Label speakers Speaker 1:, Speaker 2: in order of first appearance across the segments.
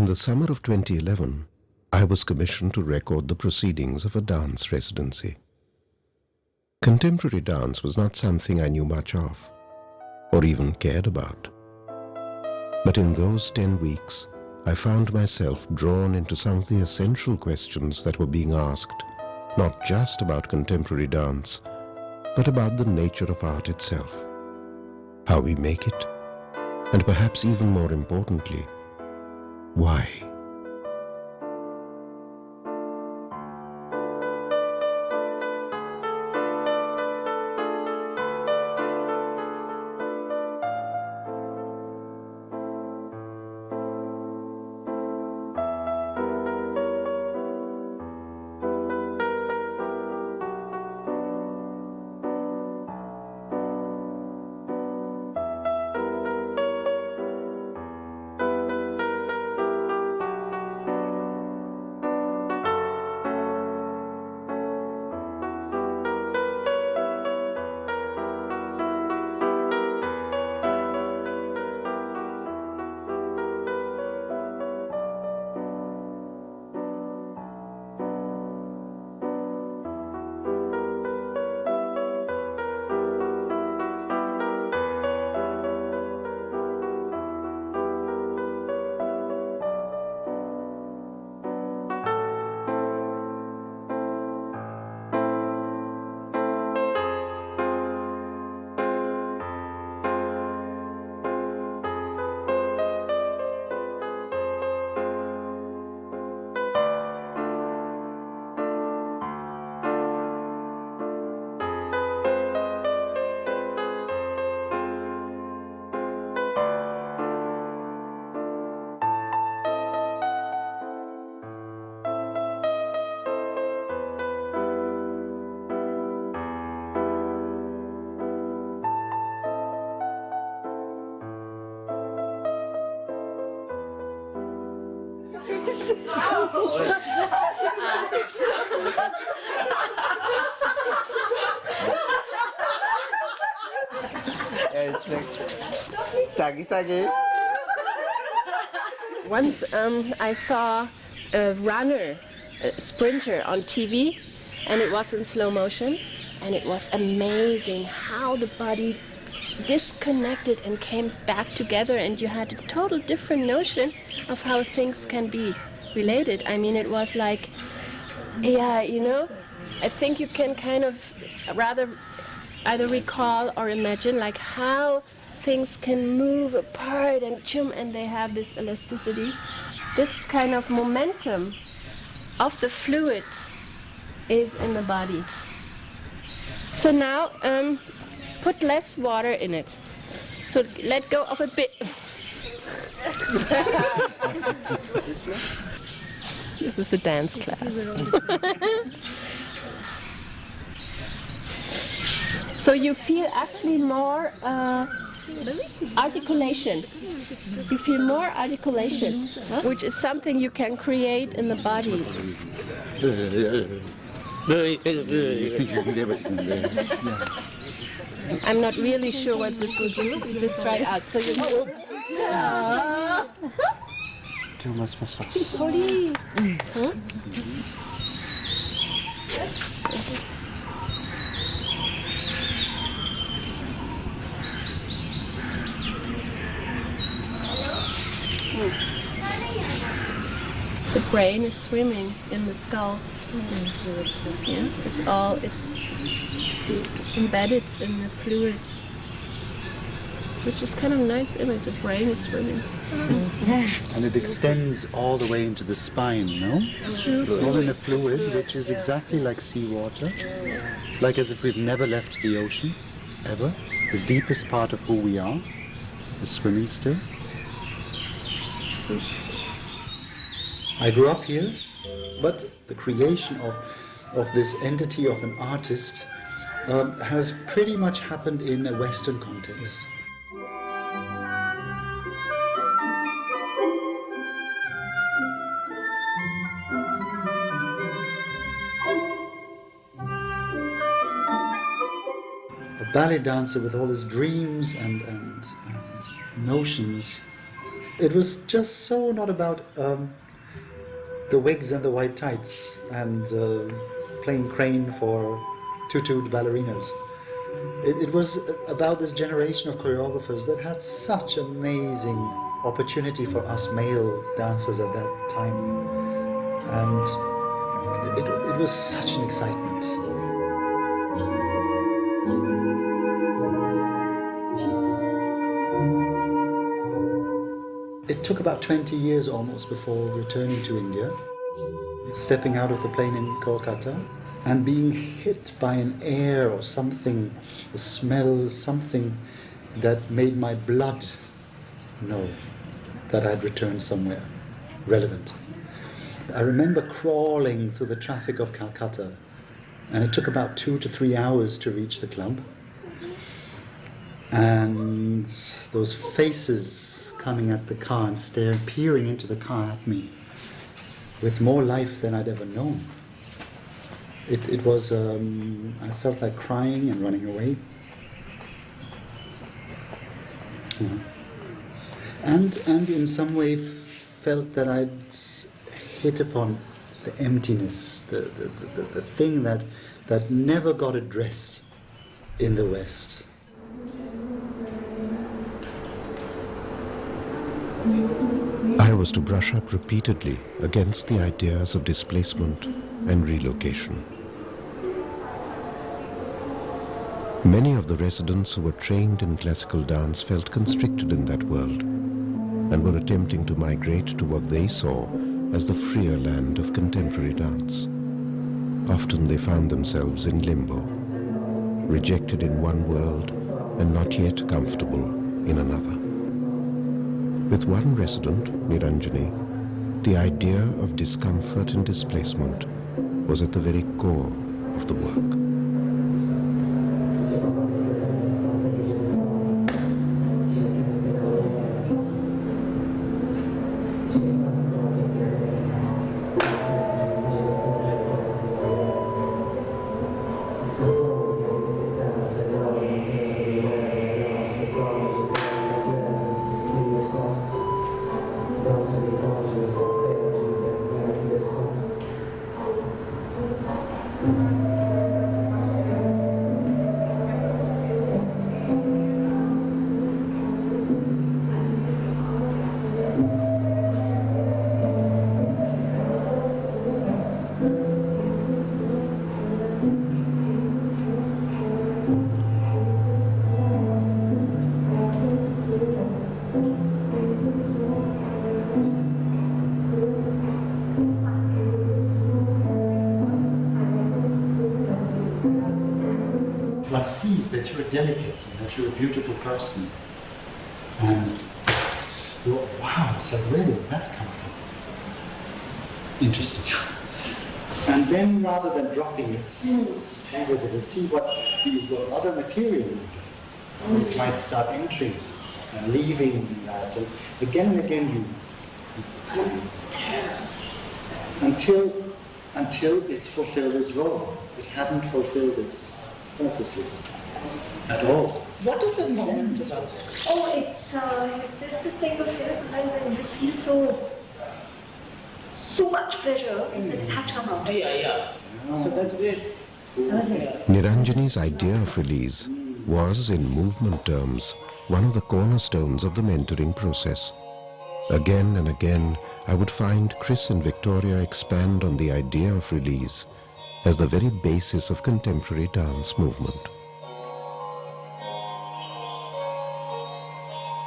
Speaker 1: In the summer of 2011, I was commissioned to record the proceedings of a dance residency. Contemporary dance was not something I knew much of, or even cared about. But in those 10 weeks, I found myself drawn into some of the essential questions that were being asked, not just about contemporary dance, but about the nature of art itself, how we make it, and perhaps even more importantly, why?
Speaker 2: Once I saw a runner, a sprinter on TV, and it was in slow motion, and it was amazing how the body disconnected and came back together, and you had a total different notion of how things can be related. I mean, it was like, yeah, you know, I think you can kind of rather either recall or imagine like how things can move apart and they have this elasticity. This kind of momentum of the fluid is in the body. So now put less water in it. So let go of a bit. This is a dance class. So you feel actually more articulation. You feel more articulation, which is something you can create in the body. I'm not really sure what this will do. We just try it out. So you know. The brain is swimming in the skull. Yeah, it's embedded in the fluid, which is kind of a nice image. The brain is swimming.
Speaker 3: And it extends all the way into the spine, no? It's all in a fluid, which is exactly like seawater. It's like as if we've never left the ocean, ever. The deepest part of who we are is swimming still. I grew up here, but the creation of this entity of an artist has pretty much happened in a Western context. A ballet dancer with all his dreams and notions It was just so not about the wigs and the white tights and playing crane for tutued ballerinas. It was about this generation of choreographers that had such amazing opportunity for us male dancers at that time. And it was such an excitement. It took about 20 years almost before returning to India, stepping out of the plane in Kolkata and being hit by an air or something, a smell, something that made my blood know that I'd returned somewhere relevant. I remember crawling through the traffic of Calcutta, and it took about 2 to 3 hours to reach the club. And those faces coming at the car and peering into the car at me with more life than I'd ever known. It was, I felt like crying and running away. Yeah. And in some way felt that I'd hit upon the emptiness, the thing that never got addressed in the West.
Speaker 1: I was to brush up repeatedly against the ideas of displacement and relocation. Many of the residents who were trained in classical dance felt constricted in that world and were attempting to migrate to what they saw as the freer land of contemporary dance. Often they found themselves in limbo, rejected in one world and not yet comfortable in another. With one resident, Niranjani, the idea of discomfort and displacement was at the very core of the work.
Speaker 3: One sees that you're delicate and that you're a beautiful person. And you're, wow, so where did that come from? Interesting. And then rather than dropping it, stay with it and see what other material it might start entering and leaving that. And again you until it's fulfilled its role. It hadn't fulfilled its purpose at all.
Speaker 4: What is the moment about?
Speaker 5: Oh, it's just this thing of sometimes I just feel so much pressure that it has to come out.
Speaker 4: Yeah. So that's great.
Speaker 1: Niranjani's idea of release was, in movement terms, one of the cornerstones of the mentoring process. Again and again, I would find Chris and Victoria expand on the idea of release as the very basis of contemporary dance movement.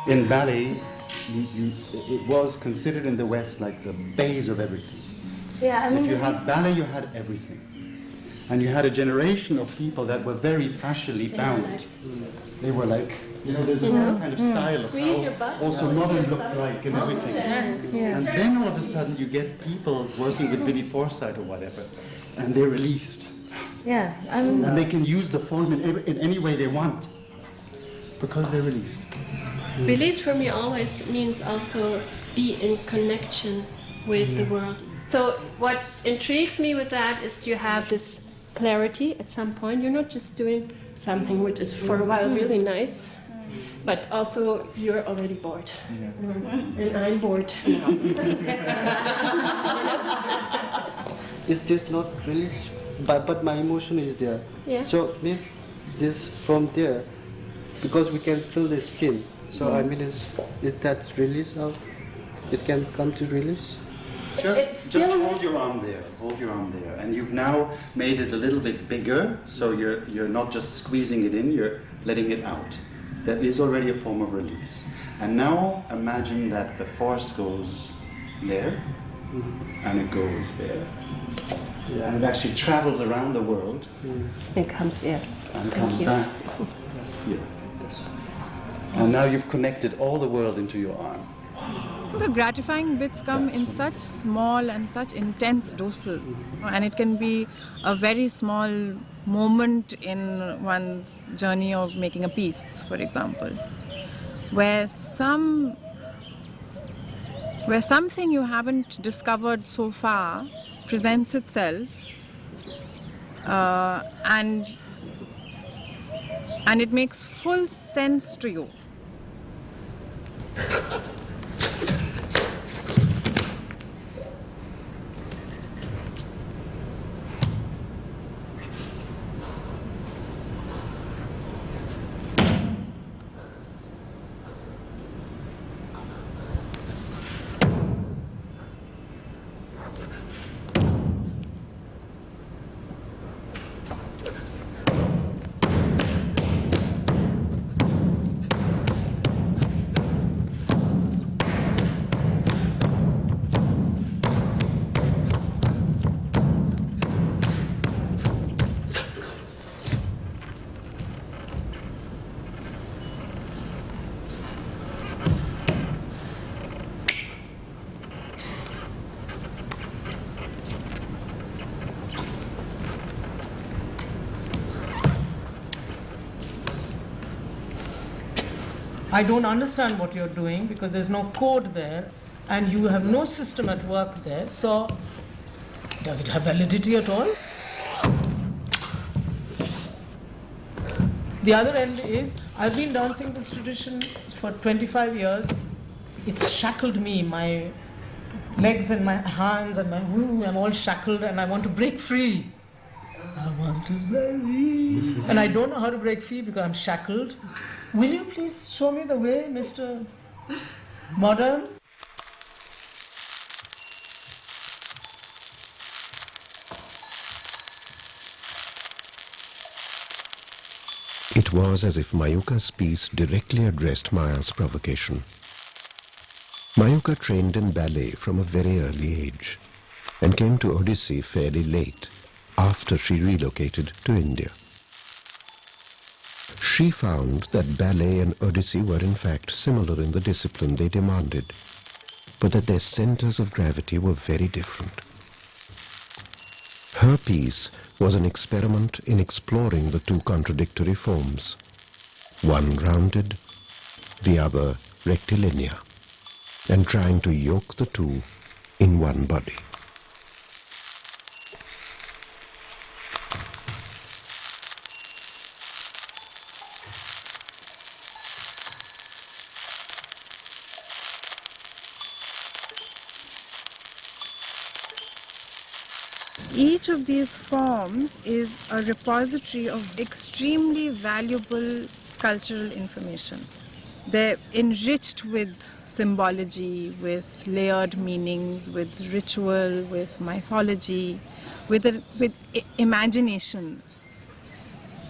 Speaker 3: In ballet, it was considered in the West like the base of everything.
Speaker 5: Yeah, I mean,
Speaker 3: if you had ballet, you had everything. And you had a generation of people that were very fashially bound. They were like, there's a kind of style of how also modern looked like and everything. And then all of a sudden you get people working with Billy Forsythe or whatever, and they're released.
Speaker 5: Yeah, I mean,
Speaker 3: and they can use the form in any way they want because they're released.
Speaker 2: Release for me always means also be in connection with the world. So what intrigues me with that is you have this clarity at some point. You're not just doing something which is for a while really nice, But also, you're already bored. And I'm bored now.
Speaker 6: Is this not release? But my emotion is there.
Speaker 2: Yeah.
Speaker 6: So means this from there, because we can feel the skin. So I mean, is that release of? It can come to release.
Speaker 3: Just hold your arm there. Hold your arm there, and you've now made it a little bit bigger. So you're not just squeezing it in. You're letting it out. That is already a form of release. And now imagine that the force goes there, and it goes there, and it actually travels around the world.
Speaker 2: It comes, yes.
Speaker 3: And
Speaker 2: Thank
Speaker 3: comes
Speaker 2: you.
Speaker 3: back here. And now you've connected all the world into your arm.
Speaker 7: The gratifying bits come in such small and such intense doses, and it can be a very small moment in one's journey of making a piece, for example, where something you haven't discovered so far presents itself, and it makes full sense to you.
Speaker 4: I don't understand what you're doing because there's no code there and you have no system at work there. So, does it have validity at all? The other end is, I've been dancing this tradition for 25 years. It's shackled me, my legs and my hands and I'm all shackled and I want to break free. I want to break free. And I don't know how to break free because I'm shackled. Will you please show me the way, Mr. Modern?
Speaker 1: It was as if Mayuka's piece directly addressed Maya's provocation. Mayuka trained in ballet from a very early age and came to Odissi fairly late, after she relocated to India. She found that ballet and Odissi were in fact similar in the discipline they demanded, but that their centers of gravity were very different. Her piece was an experiment in exploring the two contradictory forms, one rounded, the other rectilinear, and trying to yoke the two in one body.
Speaker 7: Each of these forms is a repository of extremely valuable cultural information. They're enriched with symbology, with layered meanings, with ritual, with mythology, with imaginations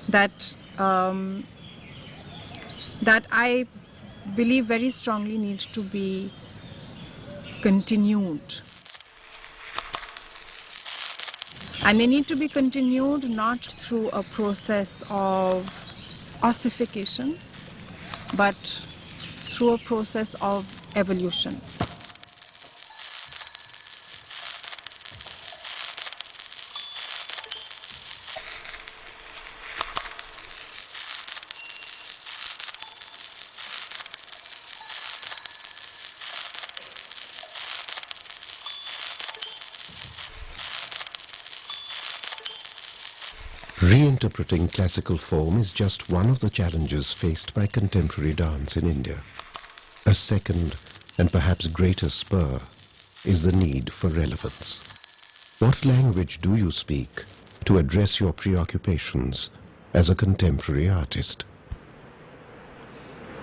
Speaker 7: that I believe very strongly need to be continued. And they need to be continued not through a process of ossification, but through a process of evolution.
Speaker 1: Reinterpreting classical form is just one of the challenges faced by contemporary dance in India. A second and perhaps greater spur is the need for relevance. What language do you speak to address your preoccupations as a contemporary artist?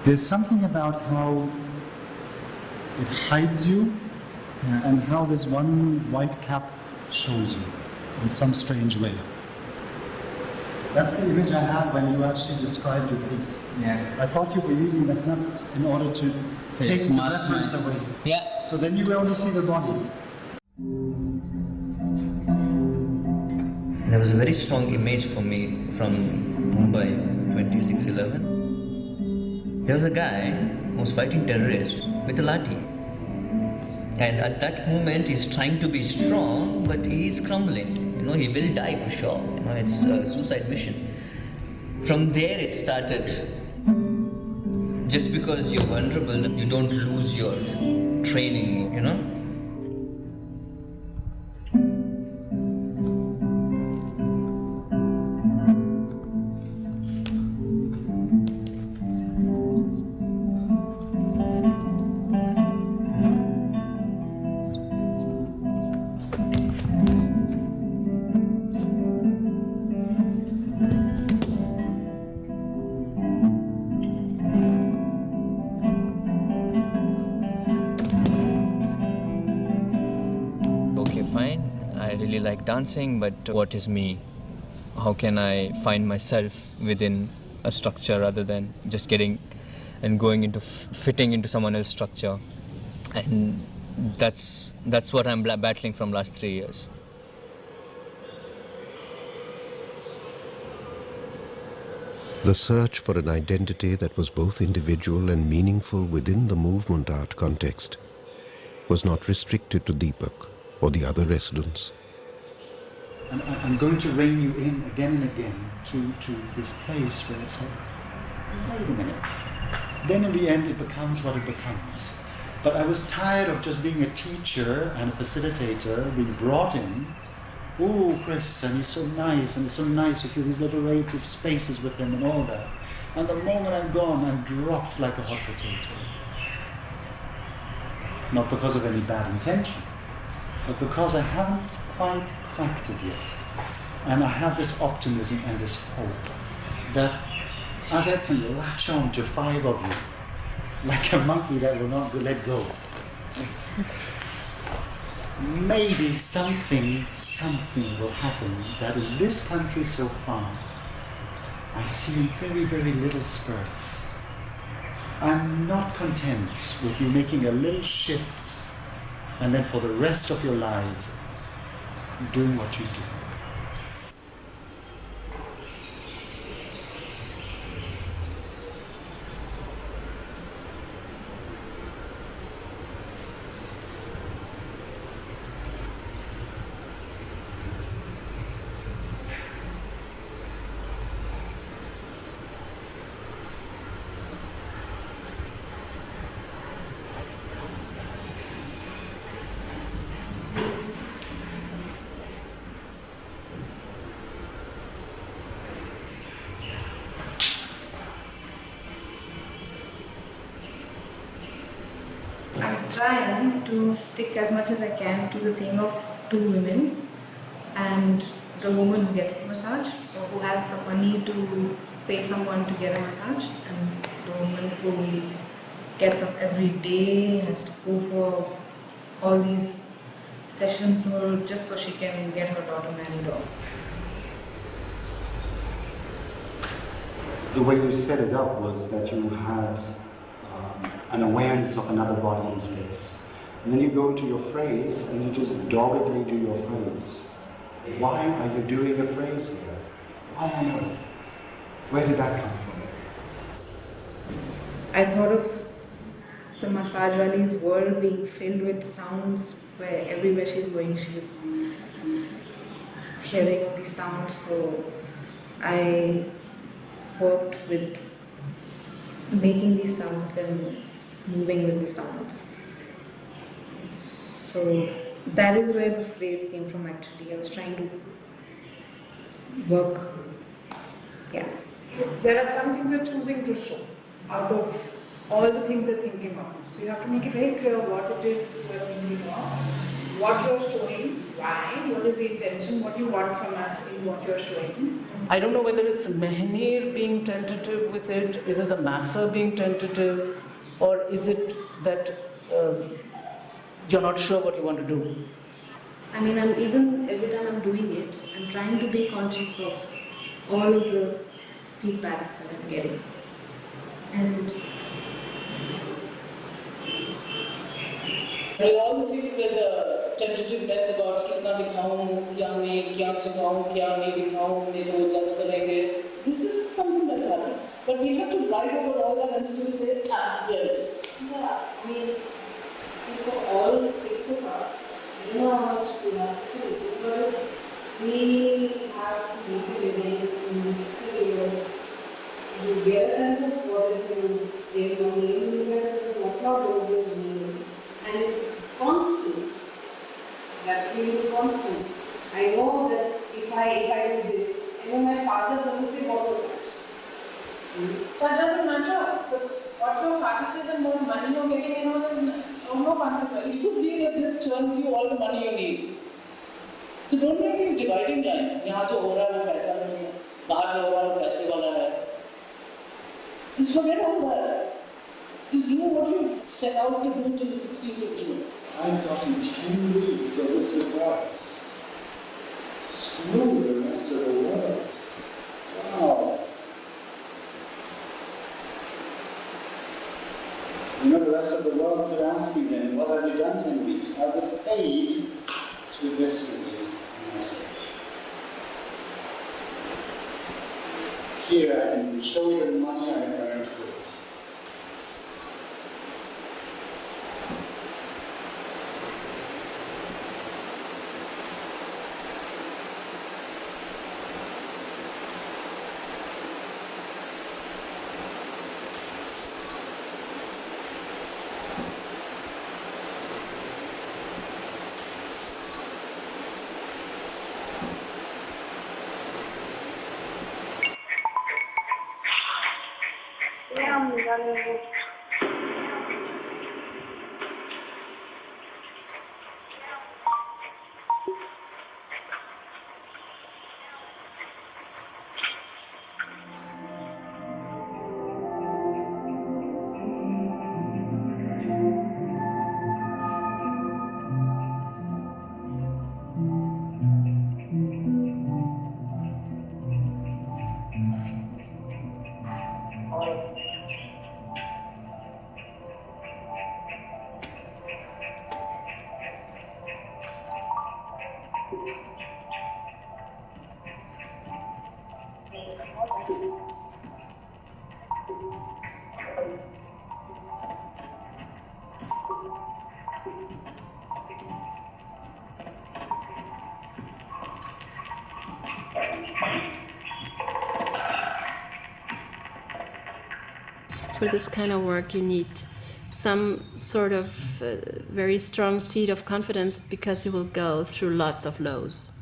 Speaker 3: There's something about how it hides you and how this one white cap shows you in some strange way. That's the image I had when you actually described your piece.
Speaker 8: Yeah.
Speaker 3: I thought you were using the hats in order to take the reference away.
Speaker 8: Yeah.
Speaker 3: So then you only see the body.
Speaker 8: There was a very strong image for me from Mumbai 26/11. There was a guy who was fighting terrorists with a lathi. And at that moment he's trying to be strong, but he's crumbling. He will die for sure. It's a suicide mission. From there it started. Just because you're vulnerable, you don't lose your training, Fine, I really like dancing, but what is me? How can I find myself within a structure rather than just getting and going into fitting into someone else's structure? And that's what I'm battling from last 3 years.
Speaker 1: The search for an identity that was both individual and meaningful within the movement art context was not restricted to Deepak or the other residents.
Speaker 3: And I'm going to rein you in again and again to this place where it's like, wait a minute. Then in the end it becomes what it becomes. But I was tired of just being a teacher and a facilitator, being brought in. Oh, Chris, and he's so nice, and it's so nice to feel these liberative spaces with him and all that. And the moment I'm gone, I'm dropped like a hot potato. Not because of any bad intention, but because I haven't quite cracked it yet. And I have this optimism and this hope that as I can latch on to 5 of you, like a monkey that will not let go, maybe something will happen that in this country so far, I see in very, very little spurts. I'm not content with you making a little shift and then for the rest of your lives doing what you do.
Speaker 5: I'm trying to stick as much as I can to the thing of 2 women and the woman who gets the massage or who has the money to pay someone to get a massage, and the woman who gets up every day, has to go for all these sessions just so she can get her daughter married off.
Speaker 3: The way you set it up was that you had an awareness of another body in space. And then you go to your phrase and you just doggedly do your phrase. Why are you doing a phrase here? Why on earth? Where did that come from?
Speaker 5: I thought of the massage wali's world being filled with sounds where everywhere she's going she's hearing all these sounds, so I worked with making these sounds and moving with the sounds. So that is where the phrase came from actually. I was trying to
Speaker 4: work.
Speaker 5: Yeah.
Speaker 9: There are some things you're choosing to show out of all the things you're thinking of. So you have to make it very clear what it is you're thinking of, what you're showing, why, what is the intention, what you want from us in what you're showing.
Speaker 4: I don't know whether it's Mehnir being tentative with it, is it the masser being tentative, or is it that you're not sure what you want to do?
Speaker 5: I mean, I'm even every time I'm doing it, I'm trying to be conscious of all of the feedback that I'm getting. And
Speaker 4: In all the six, there's a tentativeness about कितना दिखाऊं, क्या नहीं, क्या छिपाऊं, क्या नहीं दिखाऊं, नहीं तो वो judge करेंगे. This is something that happened, but we have to ride over all that and still say, here it is.
Speaker 5: yeah, I mean, for all six of us, I don't know how much we have to do, but it's, we have to make a living in this period. You get a sense of what is going to be going on, you get a sense of what's not going to be going. And it's constant. That thing is constant. I know that if I do this, I know my father's going to say, what was that?
Speaker 9: That doesn't matter. What your father says and what money you're getting in on is no consequence.
Speaker 4: It could be that this churns you all the money you need. So don't make these dividing lines. यहाँ जो हो रहा है वो पैसा नहीं है, बाहर जो हो रहा है वो पैसे वाला है. Just forget all that. Just do what you set out to do till the 16th of June.
Speaker 10: I've gotten 10 weeks of a surprise. Screw the rest of the world. Wow. You know, the rest of the world could ask me then, what have you done 10 weeks? I was paid to investigate myself. Here, I can show you the money I earned for it.
Speaker 2: For this kind of work, you need some sort of very strong seed of confidence, because you will go through lots of lows.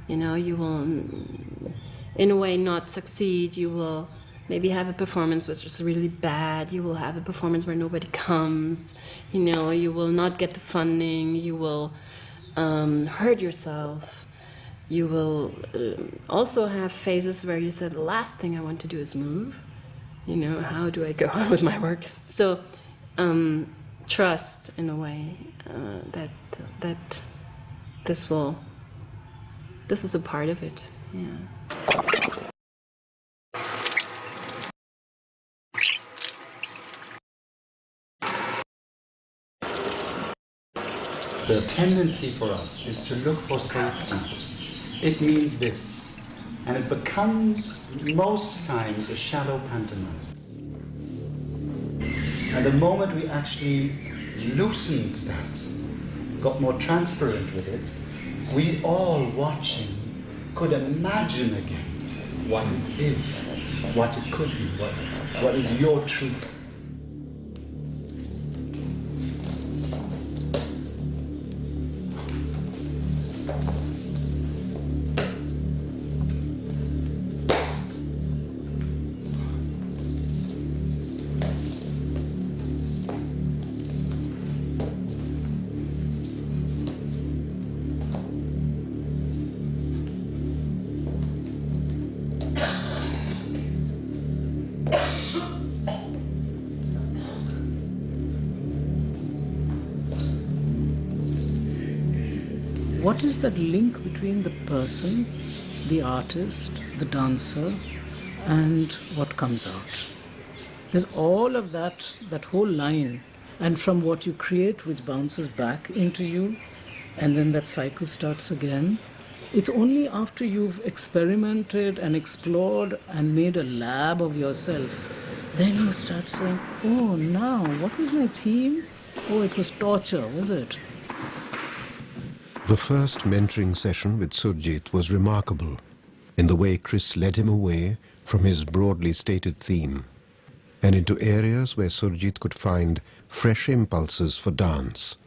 Speaker 2: You know, you will, in a way, not succeed. You will maybe have a performance which is really bad. You will have a performance where nobody comes. You know, you will not get the funding. You will hurt yourself. You will also have phases where you said, the last thing I want to do is move. You know, how do I go on with my work? So trust, in a way, that this is a part of it. Yeah.
Speaker 3: The tendency for us is to look for safety. It means this. And it becomes, most times, a shallow pantomime. And the moment we actually loosened that, got more transparent with it, we all watching could imagine again what it is, what it could be, what is your truth.
Speaker 11: what is that link between the person, the artist, the dancer, and what comes out? There's all of that whole line, and from what you create, which bounces back into you, and then that cycle starts again. It's only after you've experimented and explored and made a lab of yourself, then you start saying, oh, now, what was my theme? Oh, it was torture, was it?
Speaker 1: The first mentoring session with Surjit was remarkable in the way Chris led him away from his broadly stated theme and into areas where Surjit could find fresh impulses for dance,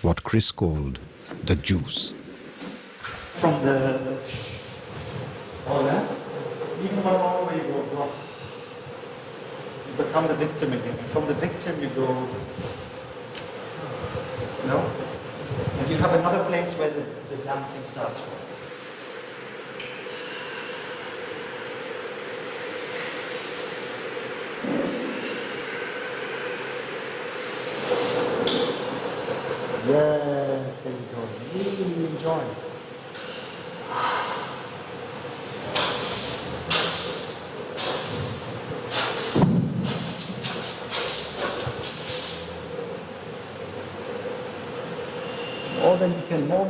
Speaker 1: what Chris called the juice.
Speaker 3: From all that, even one more way you go, you become the victim again. From the victim you go, no? And you have another place where the dancing starts from. Yes, there you go. Really enjoy. More than you can, more.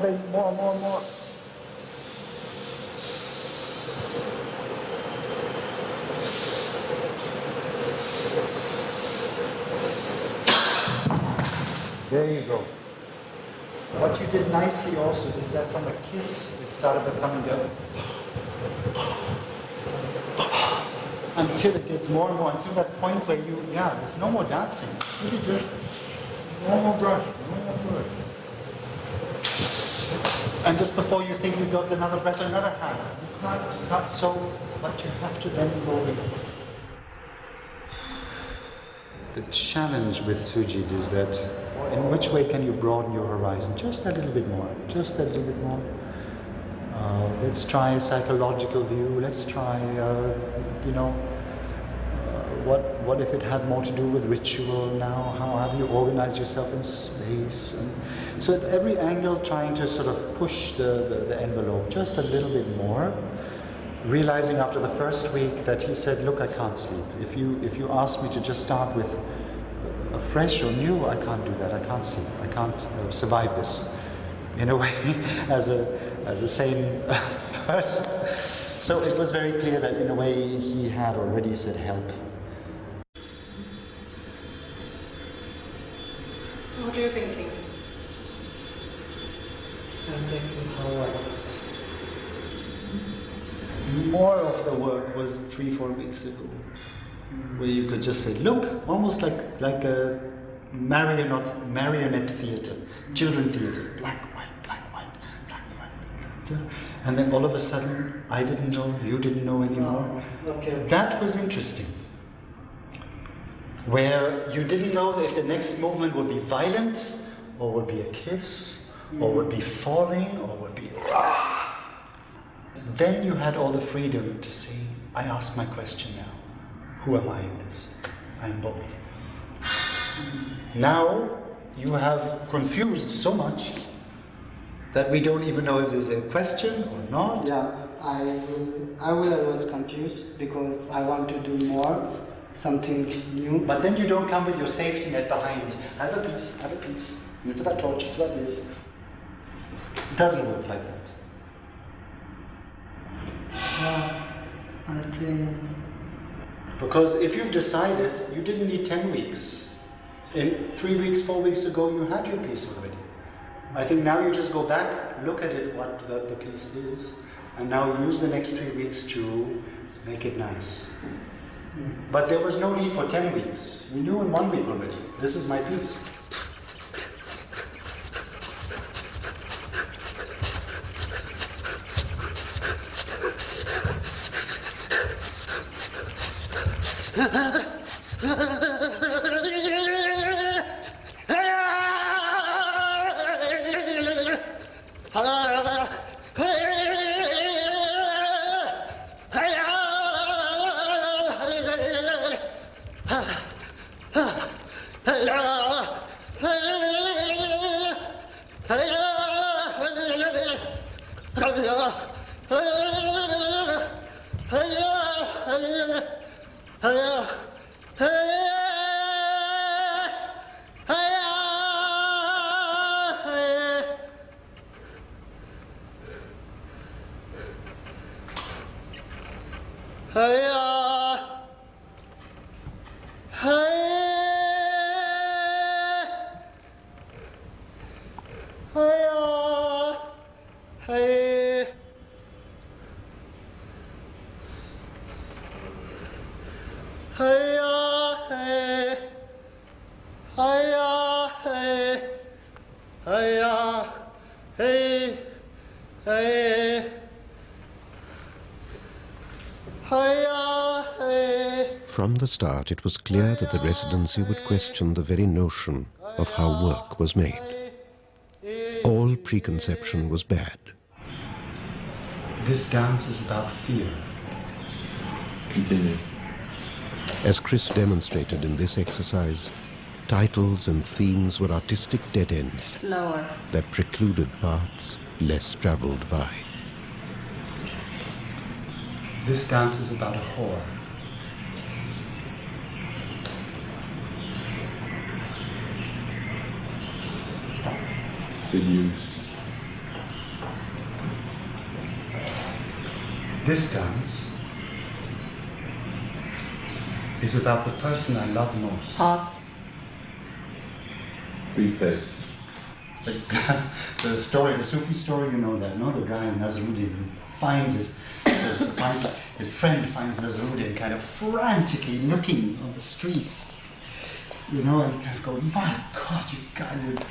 Speaker 3: There you go. What you did nicely also is that from a kiss, it started becoming a... until it gets more and more, until that point where you, there's no more dancing. It's really just one more brush, one more brush. And just before you think you got another breath, another hand. You can't, so, but you have to then go in. The challenge with Surjit is that in which way can you broaden your horizon? Just a little bit more, just a little bit more. Let's try a psychological view. Let's try, what if it had more to do with ritual now? How have you organized yourself in space? And so at every angle, trying to sort of push the envelope just a little bit more. Realizing after the first week that he said, look, I can't sleep. If you ask me to just start with a fresh or new, I can't do that. I can't sleep. I can't survive this. In a way, as a sane person. So it was very clear that in a way he had already said help.
Speaker 9: What are you thinking?
Speaker 6: I'm thinking how
Speaker 3: More of the work was 3-4 weeks ago, where you could just say, look, almost like a marionette theater, children theater, black, white, black, white, black, white. And then all of a sudden, I didn't know, you didn't know anymore.
Speaker 6: Okay.
Speaker 3: That was interesting. Where you didn't know if the next movement would be violent, or would be a kiss, or would be falling, or would be rah. Then you had all the freedom to say, I ask my question now. Who am I in this? I am both. Now you have confused so much that we don't even know if there's a question or not.
Speaker 6: Yeah, I will always confuse because I want to do more, something new.
Speaker 3: But then you don't come with your safety net behind. Have a piece, have a piece. It's about torch, it's about this. It doesn't work like that.
Speaker 6: I think...
Speaker 3: Because if you've decided, you didn't need 10 weeks. In 3 weeks, 4 weeks ago, you had your piece already. I think now you just go back, look at it, what the piece is, and now use the next 3 weeks to make it nice. But there was no need for 10 weeks. You knew in 1 week already, this is my piece.
Speaker 1: From the start, it was clear that the residency would question the very notion of how work was made. All preconception was bad.
Speaker 3: This dance is about fear.
Speaker 12: Continue.
Speaker 1: As Chris demonstrated in this exercise, titles and themes were artistic dead ends
Speaker 2: Slower.
Speaker 1: that precluded paths less traveled by.
Speaker 3: This dance is about a whore.
Speaker 12: Use.
Speaker 3: This dance is about the person I love most.
Speaker 2: Pause.
Speaker 12: Preface.
Speaker 3: The story, the Sufi story, you know that, no? The guy Nasruddin who finds his friend finds Nasruddin kind of frantically looking on the streets, you know, and kind of go, my God, you guy would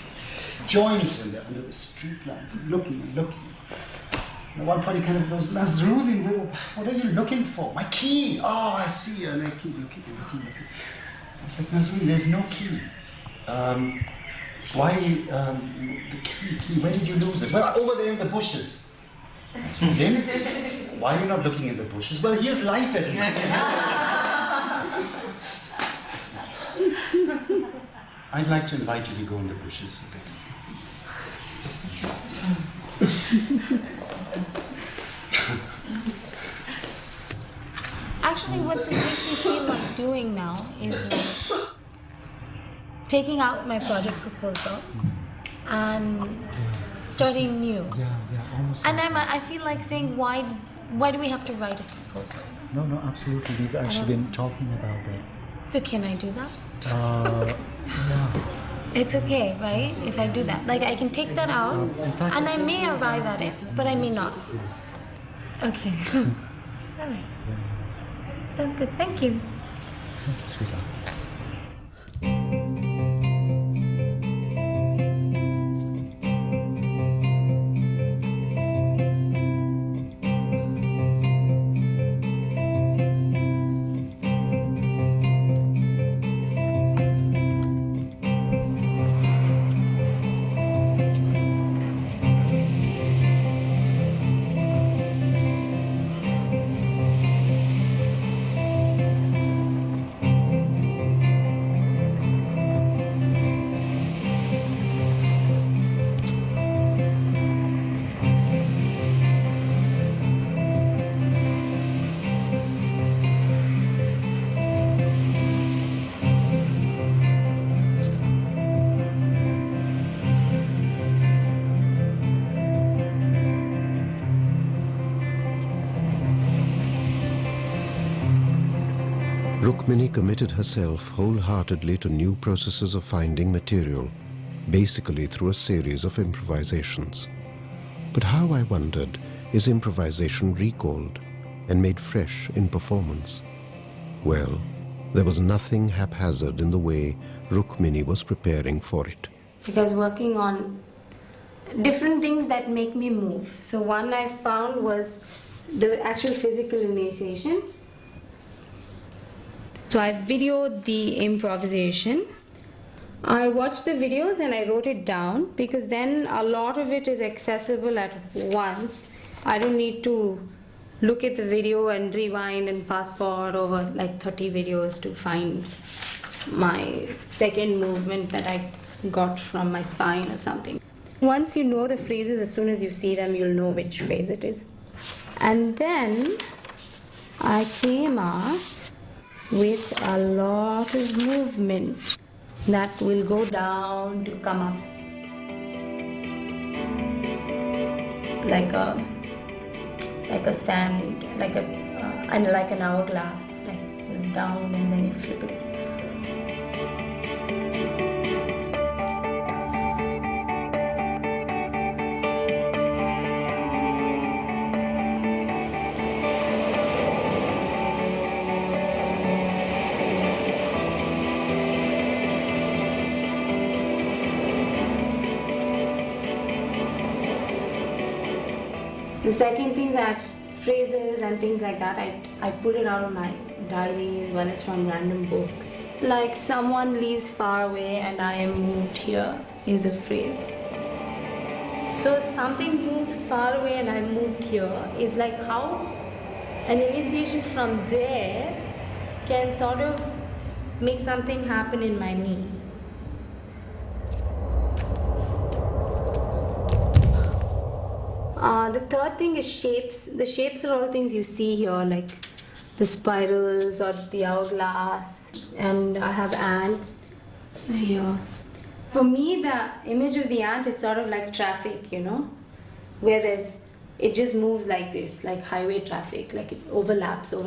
Speaker 3: joins in there under the street lamp, looking and looking. And at one point he kind of goes, Nasruddin, what are you looking for? My key! Oh, I see you. And they keep looking and looking and looking. It's like, Nasruddin, there's no key. The key, where did you lose it? Well, over there in the bushes. Nasruddin, why are you not looking in the bushes? Well, here's light at least. I'd like to invite you to go in the bushes a bit.
Speaker 13: Actually, what this makes me feel like doing now is like taking out my project proposal and starting new.
Speaker 3: Almost.
Speaker 13: And I feel like saying, why do we have to write a proposal?
Speaker 3: No, absolutely. We've actually been talking about that.
Speaker 13: So can I do that?
Speaker 3: Yeah.
Speaker 13: It's okay, right? If I do that. Like, I can take that out, and I may arrive at it, but I may not. Okay. All right. Sounds good. Thank you.
Speaker 3: Sweetheart.
Speaker 1: Rukmini committed herself wholeheartedly to new processes of finding material, basically through a series of improvisations. But how, I wondered, is improvisation recalled and made fresh in performance? Well, there was nothing haphazard in the way Rukmini was preparing for it.
Speaker 13: Because working on different things that make me move. So one I found was the actual physical initiation. So I videoed the improvisation. I watched the videos and I wrote it down because then a lot of it is accessible at once. I don't need to look at the video and rewind and fast forward over like 30 videos to find my second movement that I got from my spine or something. Once you know the phrases, as soon as you see them, you'll know which phrase it is. And then I came up with a lot of movement that will go down to come up. Like a sand, like an hourglass, like it goes down and then you flip it. The second thing that phrases and things like that, I pull it out of my diaries, one is from random books. Like someone leaves far away and I am moved here is a phrase. So something moves far away and I'm moved here is like how an initiation from there can sort of make something happen in my knee. The third thing is shapes. The shapes are all things you see here, like the spirals or the hourglass, and I have ants here. For me, the image of the ant is sort of like traffic, where it just moves like this, like highway traffic, like it overlaps. So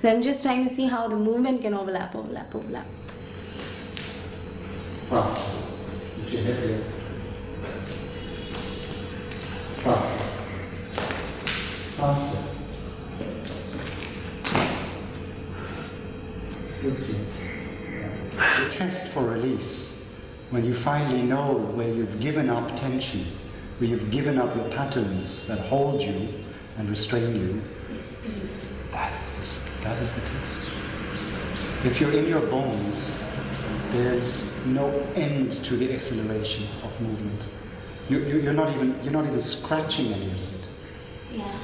Speaker 13: I'm just trying to see how the movement can overlap.
Speaker 10: Fast. Put your head here. Faster. Faster. Still see it. The test for release, when you finally know where you've given up tension, where you've given up your patterns that hold you and restrain you, that is the test. If you're in your bones, there's no end to the acceleration of movement. You're not even scratching any of it.
Speaker 13: Yeah.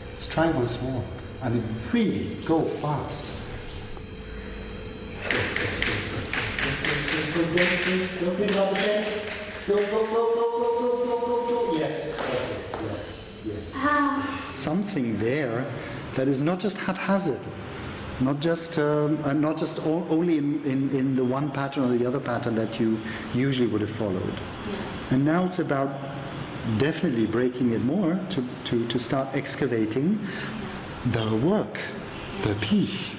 Speaker 10: Let's try once more. I mean, really go fast. Go. Yes. Something there that is not just haphazard, not just only in the one pattern or the other pattern that you usually would have followed.
Speaker 13: Yeah.
Speaker 10: And now it's about definitely breaking it more to start excavating the work, the piece.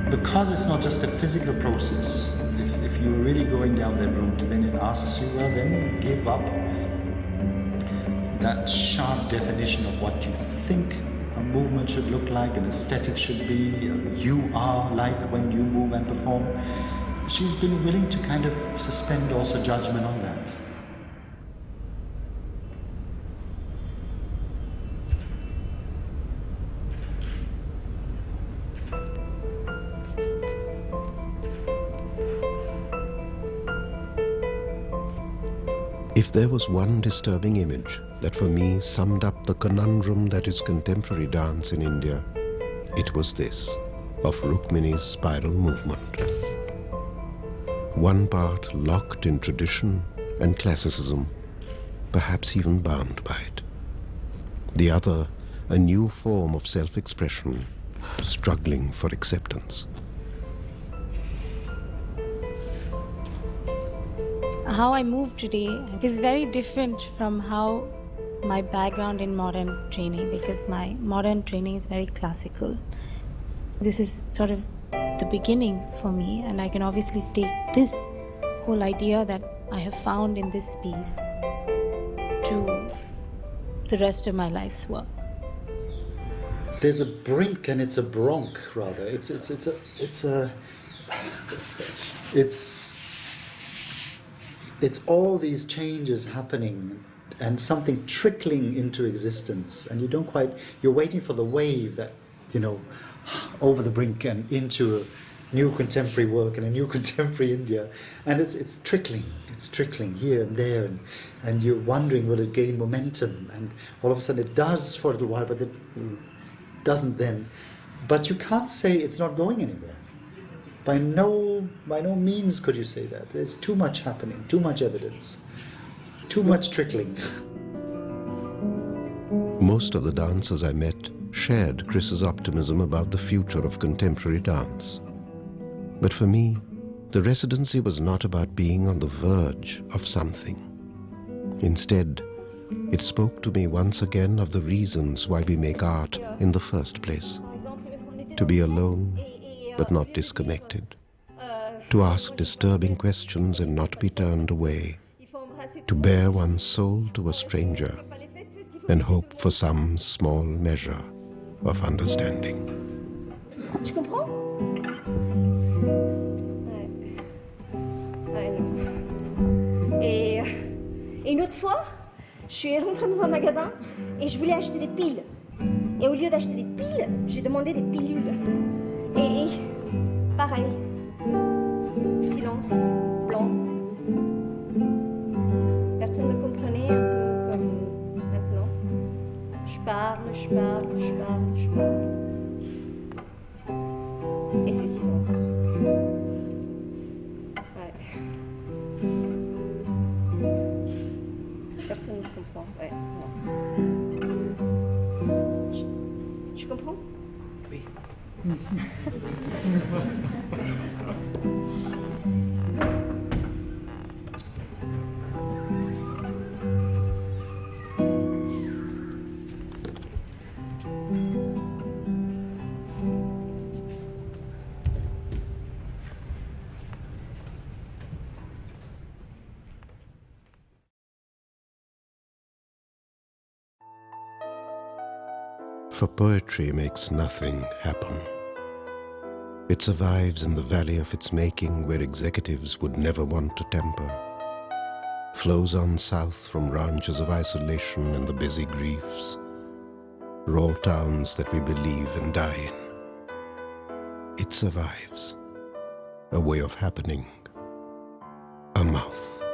Speaker 10: Because it's not just a physical process, if you're really going down that route, then it asks you, well, then give up that sharp definition of what you think a movement should look like, an aesthetic should be, you are like when you move and perform. She's been willing to kind of suspend also judgment on that.
Speaker 1: If there was one disturbing image that for me summed up the conundrum that is contemporary dance in India, it was this, of Rukmini's spiral movement. One part locked in tradition and classicism, perhaps even bound by it. The other, a new form of self-expression, struggling for acceptance.
Speaker 13: How I move today is very different from how my background in modern training, because my modern training is very classical. This is sort of the beginning for me, and I can obviously take this
Speaker 12: whole idea that I have found in this piece to the rest of my life's work.
Speaker 3: There's a brink and it's a bronk rather. It's all these changes happening and something trickling into existence, and you're waiting for the wave that, over the brink and into a new contemporary work and a new contemporary India, and it's trickling here and there, and you're wondering, will it gain momentum? And all of a sudden it does for a little while, but it doesn't then. But you can't say it's not going anywhere. By no means could you say that. There's too much happening, too much evidence, too much trickling.
Speaker 1: Most of the dancers I met shared Chris's optimism about the future of contemporary dance. But for me, the residency was not about being on the verge of something. Instead, it spoke to me once again of the reasons why we make art in the first place. To be alone, but not disconnected. To ask disturbing questions and not be turned away. To bare one's soul to a stranger and hope for some small measure of understanding.
Speaker 14: Tu comprends? Ouais. Et une autre fois, je suis rentrée dans un magasin et je voulais acheter des piles. Et au lieu d'acheter des piles, j'ai demandé des pilules. Et pareil, silence, blanc. Personne ne me comprenait, un peu comme maintenant. Je parle. Et c'est silence. Ouais. Personne ne comprend, ouais, non. Tu comprends?
Speaker 11: Oui.
Speaker 1: For poetry makes nothing happen. It survives in the valley of its making where executives would never want to temper. Flows on south from ranches of isolation and the busy griefs. Raw towns that we believe and die in. It survives. A way of happening. A mouth.